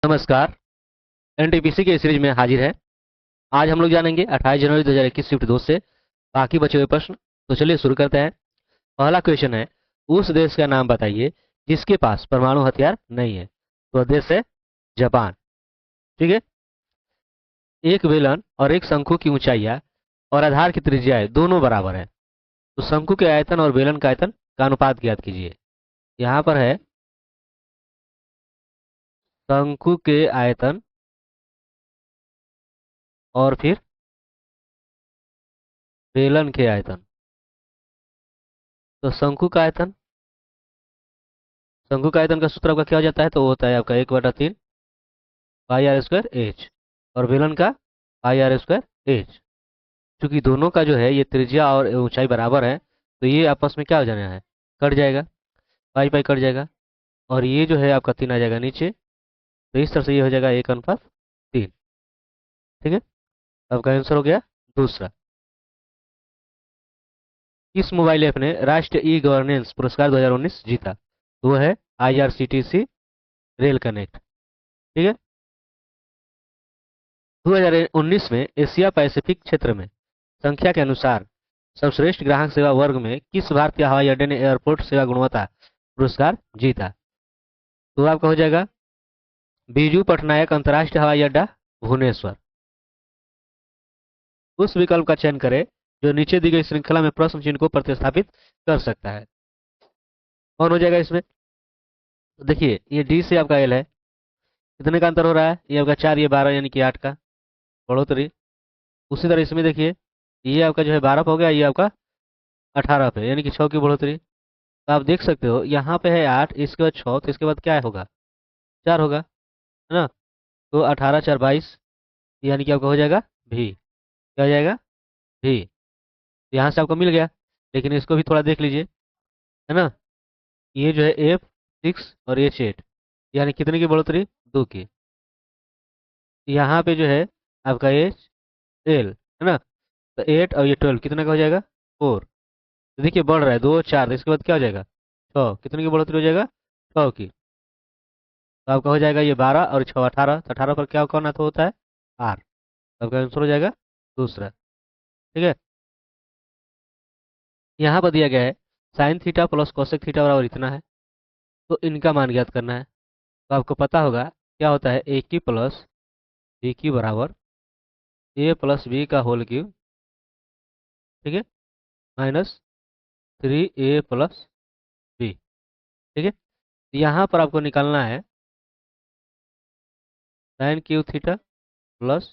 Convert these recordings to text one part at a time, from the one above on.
नमस्कार। एनटीपीसी के सीरीज में हाजिर है। आज हम लोग जानेंगे 28 जनवरी 2021 शिफ्ट 2 से बाकी बचे हुए प्रश्न। तो चलिए शुरू करते हैं। पहला क्वेश्चन है, उस देश का नाम बताइए जिसके पास परमाणु हथियार नहीं है। तो देश है जापान। ठीक है। एक बेलन और एक शंकु की ऊंचाइयां और आधार की त्रिज्याएं दोनों बराबर है। तो शंकु के आयतन और बेलन का आयतन का अनुपात ज्ञात कीजिए। यहाँ पर है शंकु के आयतन और फिर बेलन के आयतन। तो शंकु का आयतन का सूत्र आपका क्या हो जाता है? तो वो होता है आपका 1/3 पाई आर स्क्वायर एच, और बेलन का पाई आर स्क्वायर एच। चूंकि दोनों का जो है ये त्रिज्या और ऊंचाई बराबर है, तो ये आपस में क्या हो जाना है? कट जाएगा। पाई पाई कट जाएगा, और ये जो है आपका 3 आ जाएगा नीचे। तो इस तरह से ये हो जाएगा 1:3। ठीक है। आपका आंसर हो गया दूसरा। किस मोबाइल ऐप ने राष्ट्रीय ई गवर्नेंस पुरस्कार 2019 जीता? तो वो है IRCTC रेल कनेक्ट। ठीक है। 2019 में एशिया पैसिफिक क्षेत्र में संख्या के अनुसार सर्वश्रेष्ठ ग्राहक सेवा वर्ग में किस भारतीय हवाई अड्डे ने एयरपोर्ट सेवा गुणवत्ता पुरस्कार जीता? तो आपका हो जाएगा बीजू पटनायक अंतर्राष्ट्रीय हवाई अड्डा, भुवनेश्वर। उस विकल्प का चयन करें जो नीचे दी गई श्रृंखला में प्रश्न चिन्ह को प्रतिस्थापित कर सकता है। कौन हो जाएगा इसमें? तो देखिए, ये डी से आपका एल है। कितने का अंतर हो रहा है? ये आपका 4, ये 12, यानी कि 8 का बढ़ोतरी। उसी तरह इसमें देखिए, ये आपका जो है 12 पे हो गया, ये आपका 18 पे, यानी कि 6 की बढ़ोतरी। तो आप देख सकते हो यहाँ पे है 8, इसके बाद 6, तो इसके बाद क्या होगा? 4 होगा, है ना? तो 18 4 22, यानी कि आपका हो जाएगा भी। क्या हो जाएगा? भी। यहाँ से आपको मिल गया। लेकिन इसको भी थोड़ा देख लीजिए, है ना? ये जो है F6 और H8, यानी कितने की बढ़ोतरी? 2 की। यहाँ पे जो है आपका HL, है ना? तो 8 और ये 12 कितने का हो जाएगा? 4। तो देखिए बढ़ रहा है, 2 4, इसके बाद क्या हो जाएगा? 6। कितने की बढ़ोतरी हो जाएगा? 6 की। तो आपका हो जाएगा ये 12 और 6 18। तो 18 पर क्या करना तो होता है? R। तो आपका आंसर हो जाएगा दूसरा। ठीक है। यहाँ पर दिया गया है sine theta plus cosec theta बराबर इतना है। तो इनका मान ज्ञात करना है। तो आपको पता होगा क्या होता है? ए की प्लस बी की बराबर ए प्लस बी का होल क्यूब। ठीक है। -3a plus B. ठीक है। यहाँ पर आपको निकालना है sine cube theta plus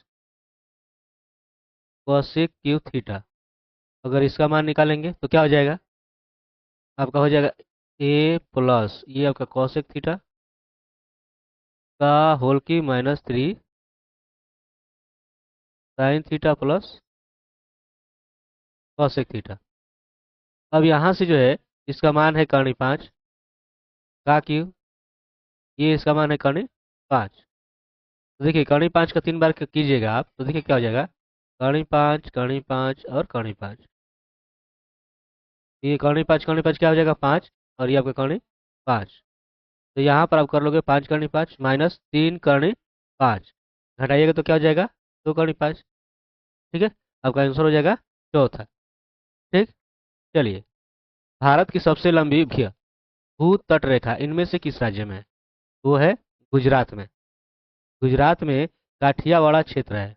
cosec cube theta. अगर इसका मान निकालेंगे तो क्या हो जाएगा? आपका हो जाएगा ए प्लस ये आपका कोसेक थीटा का होल की -3 sine theta plus cosec theta. अब यहाँ से जो है इसका मान है कर्णी 5 का क्यू, ये इसका मान है कर्णी 5। तो देखिए कर्णी 5 का 3 बार कीजिएगा आप, तो देखिए क्या हो जाएगा? कर्णी 5 और कर्णी 5। ये कर्णी 5 क्या हो जाएगा? 5, और ये आपका कर्णी 5। तो यहाँ पर आप कर लोगे 5 कर्णी 5 माइनस 3 कर्णी 5, घटाइएगा तो क्या हो जाएगा? 2 कर्णी 5। ठीक है। आपका आंसर हो जाएगा चौथा। ठीक। चलिए, भारत की सबसे लंबी भू तट रेखा इनमें से किस राज्य में है? वो है गुजरात में। गुजरात में काठियावाड़ा क्षेत्र है।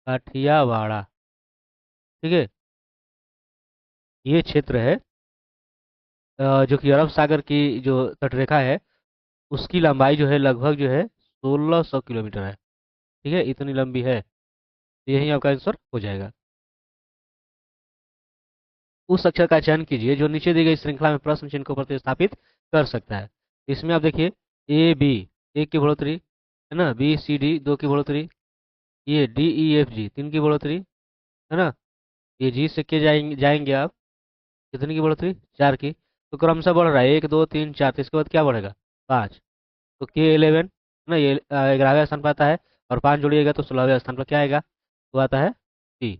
काठियावाड़ा। ठीक है। ये क्षेत्र है जो कि अरब सागर की जो तटरेखा है, उसकी लंबाई जो है लगभग जो है 1600 किलोमीटर है। ठीक है, इतनी लंबी है। तो यही आपका आंसर हो जाएगा। उस अक्षर का चयन कीजिए जो नीचे दी गई श्रृंखला में प्रश्न चिन्ह को प्रतिस्थापित कर सकता है। इसमें आप देखिए, ए बी 1 की बढ़ोतरी, है ना? बी सी डी 2 की बढ़ोतरी, ये डी ई एफ जी 3 की बढ़ोतरी, है ना? ये जी से के जाएंगे आप, कितने की बढ़ोतरी? 4 की। तो क्रमशः बढ़ रहा है 1 2 3 4, तो इसके बाद क्या बढ़ेगा? 5। तो K11, ना ये 11वें स्थान पर आता है, और 5 जोड़िएगा तो 16वें स्थान पर क्या आएगा? तो आता है टी।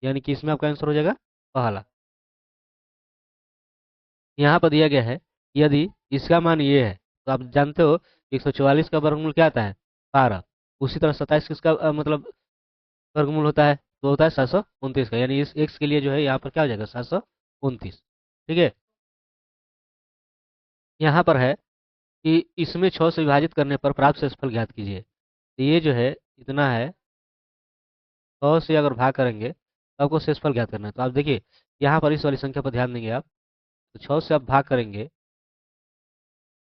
यानी कि इसमें आपका आंसर हो जाएगा पहला। यहाँ पर दिया गया है यदि इसका मान ये है तो आप जानते हो 144 का वर्गमूल क्या आता है? 12। उसी तरह 27 किसका मतलब वर्गमूल होता है? तो होता है 729 का, यानी इस x के लिए जो है यहाँ पर क्या हो जाएगा? 729। ठीक है। यहाँ पर है कि इसमें 6 से विभाजित करने पर प्राप्त शेषफल ज्ञात कीजिए। तो ये जो है इतना है, 100 से अगर भाग करेंगे तो आपको शेषफल ज्ञात करना है। तो आप देखिए यहाँ पर इस वाली संख्या पर ध्यान देंगे आप, तो 6 से आप भाग करेंगे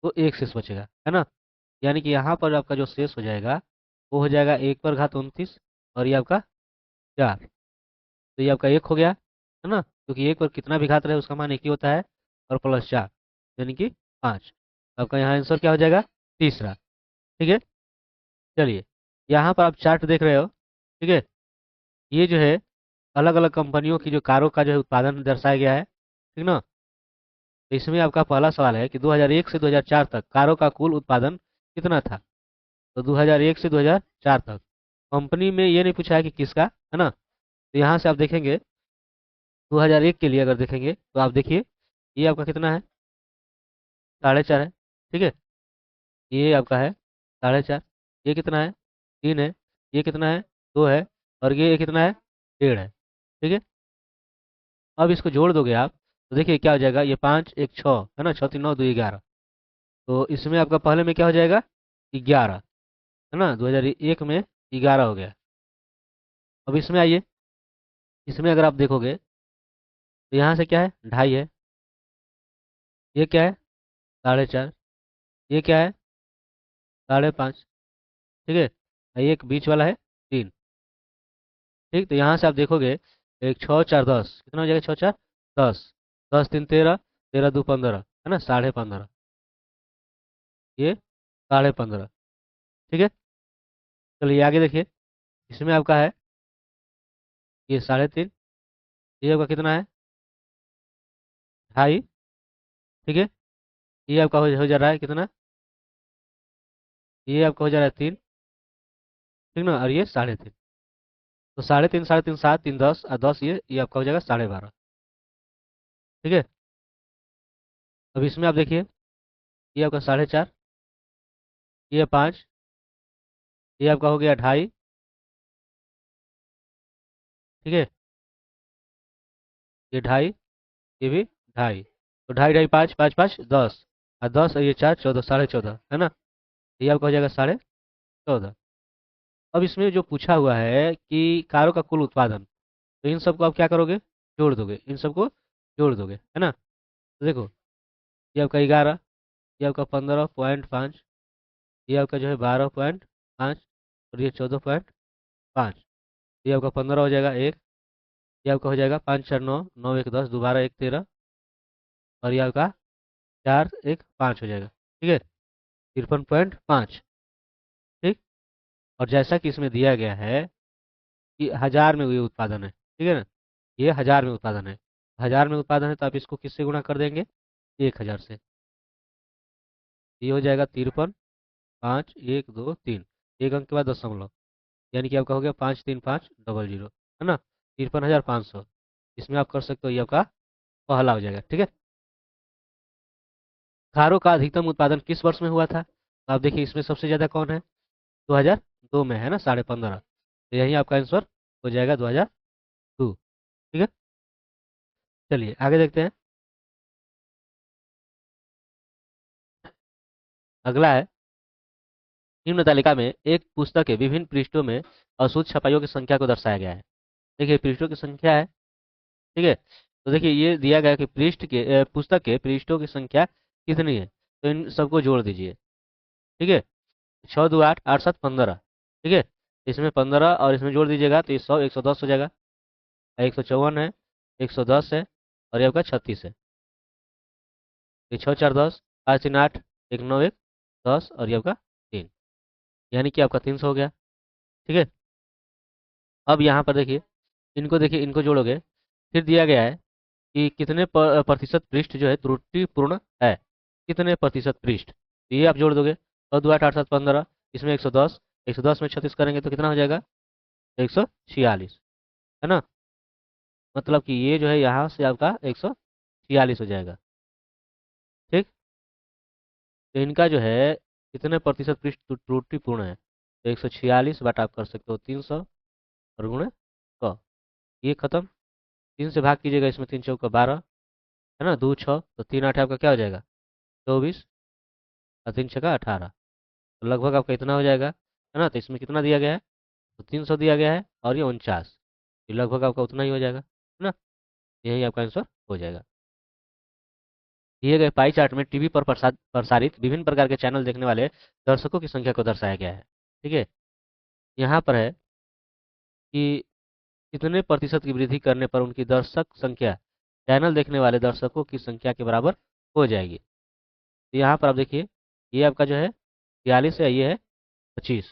तो एक शेष बचेगा, है ना? यानी कि यहाँ पर आपका जो शेष हो जाएगा वो हो जाएगा 1 पर घात 29, और ये आपका 4। तो ये आपका 1 हो गया, है ना? क्योंकि 1 पर कितना भी घात रहे उसका मान एक ही होता है, और प्लस 4 यानी कि 5। आपका यहाँ आंसर क्या हो जाएगा? तीसरा। ठीक है। चलिए, यहाँ पर आप चार्ट देख रहे हो। ठीक है। ये जो है अलग अलग कंपनियों की जो कारों का जो है उत्पादन दर्शाया गया है, ठीक ना? तो इसमें आपका पहला सवाल है कि 2001 से 2004 तक कारों का कुल उत्पादन कितना था? तो 2001 से 2004 तक कंपनी में ये नहीं पूछा है कि किसका, है ना? तो यहाँ से आप देखेंगे 2001 के लिए अगर देखेंगे तो आप देखिए ये आपका कितना है? 4.5 है। ठीक है। ये आपका है 4.5। ये कितना है? 3 है। ये कितना है? 2 है। और ये कितना है? 1.5 है। ठीक है। अब इसको जोड़ दोगे आप तो देखिए क्या हो जाएगा, ये 5 1 6 है ना, 6 3 9 2 11। तो इसमें आपका पहले में क्या हो जाएगा? 11, है ना? 2001 में 11 हो गया। अब इसमें आइए, इसमें अगर आप देखोगे तो यहाँ से क्या है? 2.5 है। ये क्या है? 4.5। ये क्या है? 5.5। ठीक है। और ये एक बीच वाला है 3। ठीक, तो यहाँ से आप देखोगे एक 6 4 10 कितना हो जाएगा? 6 4 10, 10 3 13, 13 2 15, है ना? 15.5। ये 15.5। ठीक है। चलिए आगे देखिए, इसमें आपका है ये 3.5। ये आपका कितना है? 2.5। ठीक है। ये आपका हो जा रहा है कितना? ये आपका हो जा रहा है 3। ठीक ना? और ये 3.5। तो 3.5 3.5 7 3 10 और 10, ये आपका हो जाएगा 12.5। ठीक है। अब इसमें आप देखिए ये आपका 4.5, ये 5, ये आपका हो गया 2.5। ठीक है। ये 2.5, ये भी 2.5। तो 2.5 2.5 5 5 5 10, और 10 और ये 4 14, 14.5, है ना? ये आपका हो जाएगा 14.5। अब इसमें जो पूछा हुआ है कि कारों का कुल उत्पादन, तो इन सबको आप क्या करोगे? जोड़ दोगे, इन सबको जोड़ दोगे, है ना? तो देखो ये आपका 11, ये आपका 15.5, ये आपका जो है 12.5, और ये 14.5। ये आपका 15 हो जाएगा 1, ये आपका हो जाएगा 5 4 9, 9 1 10, दोबारा 1 13, और ये आपका 4 1 5 हो जाएगा। ठीक है। 53.5। ठीक। और जैसा कि इसमें दिया गया है कि 1000 में ये उत्पादन है, ठीक है ना? ये 1000 में उत्पादन है। 1000 में उत्पादन है तो आप इसको किससे गुणा कर देंगे? 1000 से। ये हो जाएगा 53 5 1 2 3, एक अंक के बाद दशमलव, यानी कि आपका हो गया 535000, है ना? 53,500। इसमें आप कर सकते हो, ये आपका पहला हो जाएगा। ठीक है। कारों का अधिकतम उत्पादन किस वर्ष में हुआ था? तो आप देखिए इसमें सबसे ज्यादा कौन है? 2002 में, है ना? 15.5। तो यही आपका आंसर हो जाएगा 2002। ठीक है। चलिए आगे देखते हैं। अगला है, निम्न तालिका में एक पुस्तक के विभिन्न पृष्ठों में अशुद्ध छपाइयों की संख्या को दर्शाया गया है। देखिए पृष्ठों की संख्या है। ठीक है। तो देखिए ये दिया गया कि पुस्तक के पृष्ठों की संख्या कितनी है, तो इन सबको जोड़ दीजिए। ठीक है। 6 2 8 8 7 15। ठीक है। इसमें 15 और इसमें जोड़ दीजिएगा तो ये 100 110 हो जाएगा। 154 है, 110 है, और ये आपका 36 है। ये 6 4 10, 5 3 8, 1 9 1 10, और ये आपका 3, यानी कि आपका 300 हो गया। ठीक है। अब यहाँ पर देखिए इनको जोड़ोगे, फिर दिया गया है कि कितने प्रतिशत पृष्ठ जो है त्रुटिपूर्ण है, कितने प्रतिशत पृष्ठ, तो ये आप जोड़ दोगे। और 2 8 8 7 15, इसमें 110, 110 में 36 करेंगे तो कितना हो जाएगा? 146, है ना? मतलब कि ये जो है यहाँ से आपका 146 हो जाएगा। ठीक। तो इनका जो है कितने प्रतिशत पृष्ठ त्रुटिपूर्ण है, तो 146 बटा आप कर सकते हो 300 और गुणे 100, ये खत्म। 3 से भाग कीजिएगा, इसमें 3 चौका 12 है ना, 2 6 तो 3 8 आपका क्या हो जाएगा 24 और 3 छका 18, तो लगभग आपका इतना हो जाएगा, है ना। तो इसमें कितना दिया गया है, तो 300 दिया गया है और ये 49, ये लगभग आपका उतना ही हो जाएगा, है ना। यही आपका आंसर हो जाएगा। दिए गए पाई चार्ट में टीवी पर प्रसारित विभिन्न प्रकार के चैनल देखने वाले दर्शकों की संख्या को दर्शाया गया है। ठीक है, यहाँ पर है कि कितने प्रतिशत की वृद्धि करने पर उनकी दर्शक संख्या चैनल देखने वाले दर्शकों की संख्या के बराबर हो जाएगी। तो यहाँ पर आप देखिए, ये आपका जो है 42 है, ये है 25,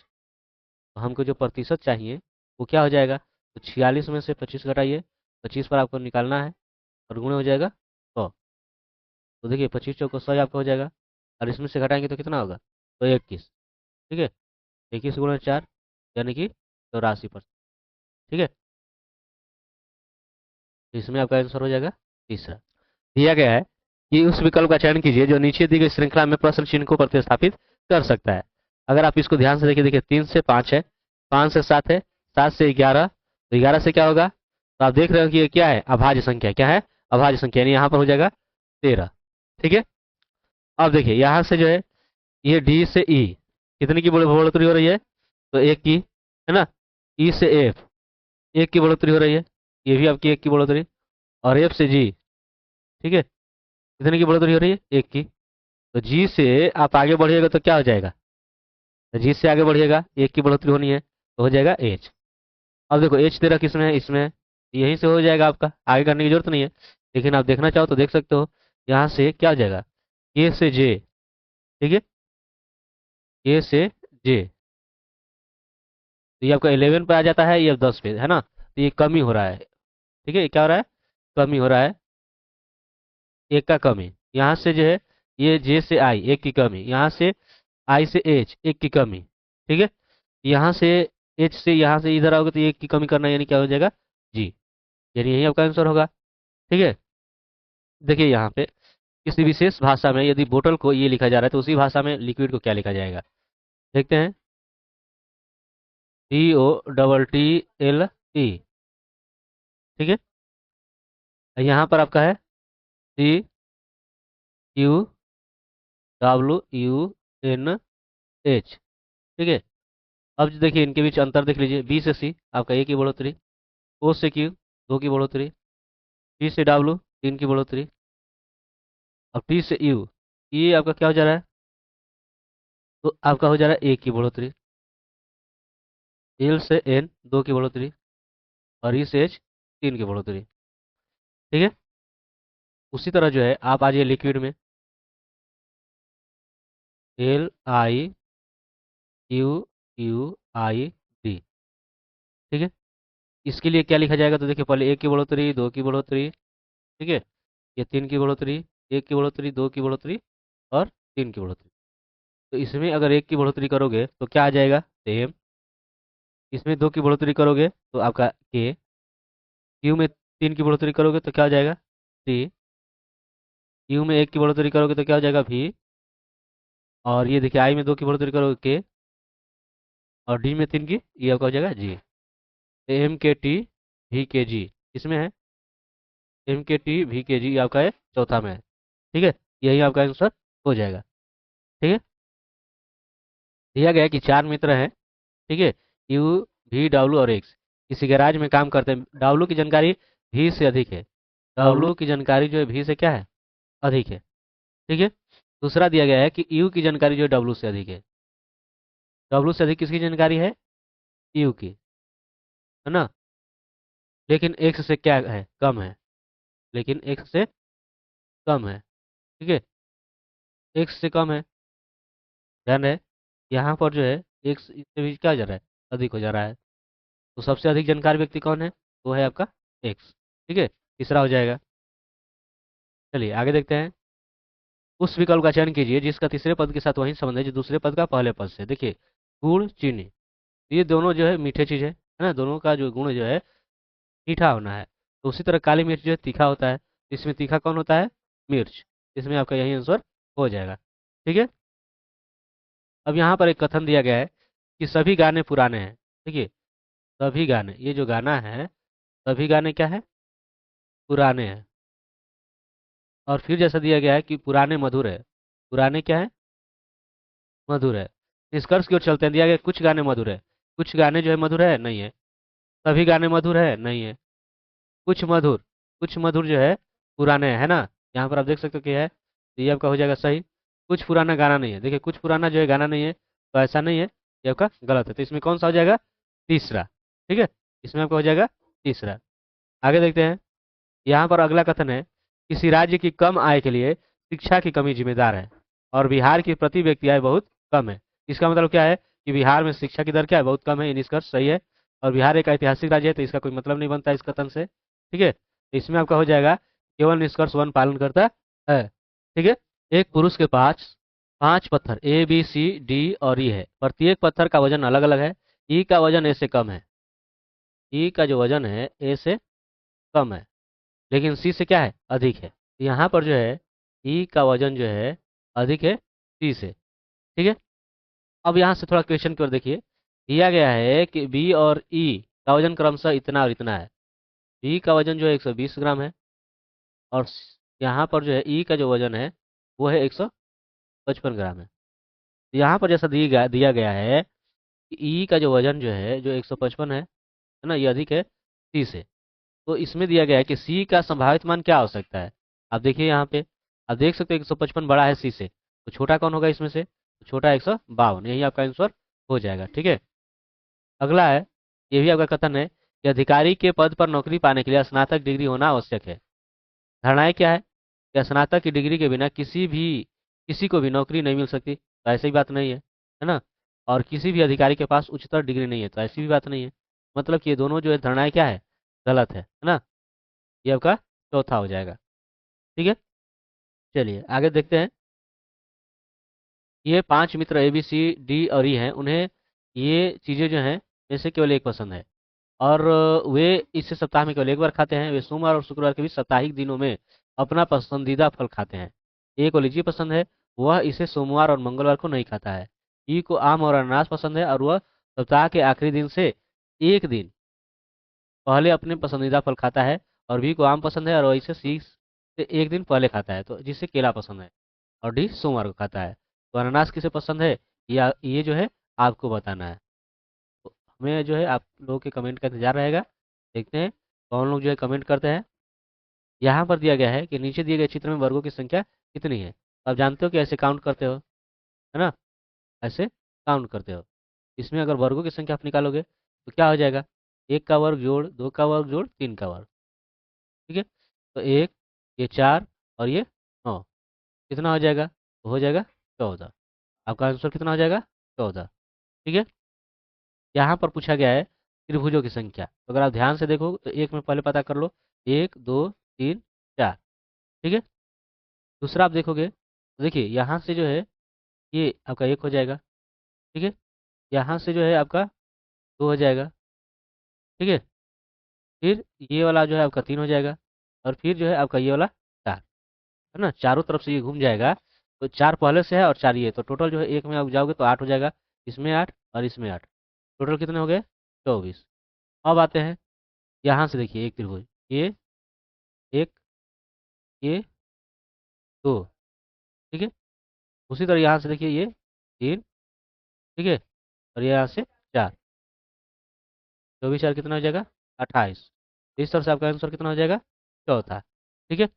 तो हमको जो प्रतिशत चाहिए वो क्या हो जाएगा, तो 46 में से 25 घटाइए, 25 पर आपको निकालना है और गुणे हो जाएगा 100। तो देखिए 25 चौको 100 आपका हो जाएगा, और इसमें से घटाएंगे तो कितना होगा, तो 21। ठीक है, 21 गुणे 4 यानी कि 84%। ठीक है, तो इसमें आपका आंसर हो जाएगा तीसरा। दिया गया है कि उस विकल्प का चयन कीजिए जो नीचे दी गई श्रृंखला में प्रश्न चिन्ह को प्रतिस्थापित कर सकता है। अगर आप इसको ध्यान से देखिए, देखिए 3 से 5 है, 5 से 7 है, 7 से 11, तो 11 से क्या होगा, तो आप देख रहे हो कि ये क्या है, अभाज्य संख्या। क्या है, अभाज्य संख्या, यानी यहाँ पर हो जाएगा 13। ठीक है, अब देखिए यहाँ से जो है ये डी से ई कितने की बढ़ोतरी हो रही है, तो एक की, है ना। ई से एफ एक की बढ़ोतरी हो रही है, ये भी आपकी एक की बढ़ोतरी, और एफ से जी, ठीक है, कितने की बढ़ोतरी हो रही है, एक की। तो जी से आप आगे बढ़िएगा तो क्या हो जाएगा, तो जी से आगे बढ़िएगा एक की बढ़ोतरी होनी है तो हो जाएगा एच। अब देखो एच 13 किसमें है, इसमें है, यहीं से हो जाएगा, आपका आगे करने की जरूरत नहीं है। लेकिन आप देखना चाहो तो देख सकते हो, यहाँ से क्या हो जाएगा, ए से जे। ठीक है, ए से जे, तो ये आपका 11 पे आ जाता है, ये 10 पे है ना, तो ये कमी हो रहा है। ठीक है, ये क्या हो रहा है, कमी हो रहा है, एक का कमी। यहाँ से जो है ये जे से आई एक की कमी, यहाँ से आई से एच एक की कमी। ठीक है, यहाँ से एच से यहाँ से इधर आओगे तो एक की कमी करना, यानी क्या हो जाएगा जी, यानी यही आपका आंसर होगा। ठीक है, देखिए यहाँ पे किसी विशेष भाषा में यदि बोतल को ये लिखा जा रहा है तो उसी भाषा में लिक्विड को क्या लिखा जाएगा, देखते हैं। COTTLE। ठीक है, यहाँ पर आपका है CQWUNH। ठीक है, अब जो देखिए इनके बीच अंतर देख लीजिए, बी से सी आपका एक की बढ़ोतरी, ओ से क्यू दो की बढ़ोतरी, टी से डब्ल्यू तीन की बढ़ोतरी, अब टी से यू, ये आपका क्या हो जा रहा है, तो आपका हो जा रहा है एक की बढ़ोतरी, एल से एन दो की बढ़ोतरी, और ई से एच तीन की बढ़ोतरी। ठीक है, उसी तरह जो है आप आ जाइए लिक्विड में, LIQUID। ठीक है, इसके लिए क्या लिखा जाएगा, तो देखिए पहले एक की बढ़ोतरी, दो की बढ़ोतरी, ठीक है, ये तीन की बढ़ोतरी, एक की बढ़ोतरी, दो की बढ़ोतरी और तीन की बढ़ोतरी। तो इसमें अगर एक की बढ़ोतरी करोगे तो क्या आ जाएगा, सेम। इसमें दो की बढ़ोतरी करोगे तो आपका के, क्यू में तीन की बढ़ोतरी करोगे तो क्या हो जाएगा टी, यू में एक की बढ़ोतरी करोगे तो क्या हो जाएगा भी, और ये देखिए आई में दो की बढ़ोतरी करोगे के, और डी में तीन की, ये आपका हो जाएगा जी। MKT VKG इसमें है, MKT VKG आपका है चौथा में है। ठीक है, यही आपका आंसर हो जाएगा। ठीक है, दिया गया है कि चार मित्र हैं, ठीक है, यू भी डब्ल्यू और एक्स किसी गैराज में काम करते हैं। डब्ल्यू की जानकारी भी से अधिक है, डब्ल्यू की जानकारी जो है भी से क्या है, अधिक है। ठीक है, दूसरा दिया गया है कि यू की जानकारी जो है डब्ल्यू से अधिक है। डब्ल्यू से अधिक किसकी जानकारी है, यू की, है ना। लेकिन एक्स से क्या है, कम है, लेकिन एक्स से कम है। ठीक है, एक्स से कम है, ध्यान रहे, यहाँ पर जो है एक्स इससे भी क्या जा रहा है, अधिक हो जा रहा है। तो सबसे अधिक जानकार व्यक्ति कौन है, वो है आपका एक्स। ठीक है, तीसरा हो जाएगा। चलिए आगे देखते हैं, उस विकल्प का चयन कीजिए जिसका तीसरे पद के साथ वही संबंध है जो दूसरे पद का पहले पद से। देखिए गुड़ चीनी, ये दोनों जो है मीठे चीज है ना, दोनों का जो गुण जो है मीठा होना है। तो उसी तरह काली मिर्च जो है तीखा होता है, इसमें तीखा कौन होता है, मिर्च। इसमें आपका यही आंसर हो जाएगा। ठीक है, अब यहाँ पर एक कथन दिया गया है कि सभी गाने पुराने हैं। देखिए, सभी गाने, ये जो गाना है, सभी गाने क्या है? पुराने हैं। और फिर जैसा दिया गया है कि पुराने मधुर है। पुराने क्या है? मधुर है। निष्कर्ष की ओर चलते हैं। दिया गया कुछ गाने मधुर है। कुछ गाने जो है मधुर है? नहीं है। सभी गाने मधुर है? नहीं है। कुछ मधुर, कुछ मधुर जो है पुराने है ना। यहाँ पर आप देख सकते हो कि है, तो ये आपका हो जाएगा सही। कुछ पुराना गाना नहीं है। देखिए, कुछ पुराना जो है गाना नहीं है, तो ऐसा नहीं है, ये आपका गलत है। तो इसमें कौन सा हो जाएगा? तीसरा। ठीक है, इसमें आपका हो जाएगा तीसरा। आगे देखते हैं। यहाँ पर अगला कथन है, किसी राज्य की कम आय के लिए शिक्षा की कमी जिम्मेदार है और बिहार की प्रति व्यक्ति आय बहुत कम है। इसका मतलब क्या है कि बिहार में शिक्षा की दर क्या है? बहुत कम है। ये निष्कर्ष सही है। और बिहार एक ऐतिहासिक राज्य है, तो इसका कोई मतलब नहीं बनता इस कथन से। ठीक है, तो इसमें आपका हो जाएगा केवल निष्कर्ष वन पालन करता है। ठीक है। एक पुरुष के पास 5 पत्थर A B C D और E है। प्रत्येक पत्थर का वजन अलग अलग है। ई का वजन ए से कम है। ई का जो वजन है ए से कम है, लेकिन सी से क्या है? अधिक है। यहाँ पर जो है ई का वजन जो है अधिक है सी से। ठीक है। अब यहाँ से थोड़ा क्वेश्चन की ओर देखिए। दिया गया है कि बी और ई का वजन क्रमशः इतना और इतना है। बी का वजन जो है 120 ग्राम है, और यहाँ पर जो है ई का जो वजन है वो है 155 ग्राम है। यहाँ पर जैसा दिया गया है कि ई का जो वजन जो है, जो 155 है ना, ये अधिक है सी से। तो इसमें दिया गया है कि सी का संभावित मान क्या हो सकता है। आप देखिए यहाँ पे, आप देख सकते हो 155 बड़ा है सी से, तो छोटा कौन होगा इसमें से? तो छोटा 152। यही आपका आंसर हो जाएगा। ठीक है। अगला है, ये भी आपका कथन है कि अधिकारी के पद पर नौकरी पाने के लिए स्नातक डिग्री होना आवश्यक है। धारणाएं क्या है कि स्नातक की डिग्री के बिना किसी को भी नौकरी नहीं मिल सकती, तो ऐसी बात नहीं है ना। और किसी भी अधिकारी के पास उच्चतर डिग्री नहीं है, तो ऐसी भी बात नहीं है। मतलब कि ये दोनों जो है धारणाएं क्या है? गलत है ना। ये आपका चौथा हो जाएगा। ठीक है। चलिए आगे देखते हैं। ये 5 मित्र A B C D और E हैं। उन्हें ये चीजें जो हैं में से केवल एक पसंद है, और वे इसे सप्ताह में केवल एक बार खाते हैं। वे सोमवार और शुक्रवार के बीच साप्ताहिक दिनों में अपना पसंदीदा फल खाते हैं। ए को लीची पसंद है, वह इसे सोमवार और मंगलवार को नहीं खाता है। ई को आम और अनानास पसंद है, और वह सप्ताह के आखिरी दिन से एक दिन पहले अपने पसंदीदा फल खाता है। और बी को आम पसंद है, और वह इसे सी से एक दिन पहले खाता है, तो जिसे केला पसंद है। और डी सोमवार को खाता है। तो अनानास किसे पसंद है, या ये जो है आपको बताना है। तो हमें जो है आप लोगों के कमेंट का इंतजार रहेगा। देखते हैं कौन लोग जो है कमेंट करते हैं। यहाँ पर दिया गया है कि नीचे दिए गए चित्र में वर्गों की संख्या कितनी है। आप जानते हो कि ऐसे काउंट करते हो, है ना। ऐसे काउंट करते हो। इसमें अगर वर्गों की संख्या आप निकालोगे तो क्या हो जाएगा? 1 का वर्ग जोड़ 2 का वर्ग जोड़ 3 का वर्ग। ठीक है। तो एक, ये 4 और ये 9, कितना हो जाएगा? तो हो जाएगा 14। आपका आंसर कितना हो जाएगा? 14। ठीक है। यहाँ पर पूछा गया है त्रिभुजों की संख्या। तो अगर आप ध्यान से देखो तो एक में पहले पता कर लो, 1 2 3 4। ठीक है। दूसरा आप देखोगे तो देखिए यहाँ से जो है ये आपका 1 हो जाएगा। ठीक है। यहाँ से जो है आपका 2 हो जाएगा। ठीक है। फिर ये वाला जो है आपका 3 हो जाएगा, और फिर जो है आपका ये वाला 4, है ना। चारों तरफ से ये घूम जाएगा। तो 4 पहले से है और 4 ये, तो टोटल जो है एक में आप जाओगे तो 8 हो जाएगा। इसमें 8 और इसमें 8, टोटल कितने हो गए? 24। अब आते हैं यहाँ से, देखिए एक त्रिभुज, ये एक, ये दो। ठीक है। उसी तरह यहाँ से देखिए ये 3। ठीक है। और ये यहाँ से 4, 24 4 कितना हो जाएगा? 28। इस तरह से आपका आंसर कितना हो जाएगा? चौथा। ठीक है।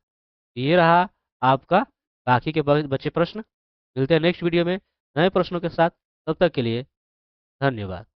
ये रहा आपका बाकी के बचे प्रश्न। मिलते हैं नेक्स्ट वीडियो में नए प्रश्नों के साथ। तब तक के लिए धन्यवाद।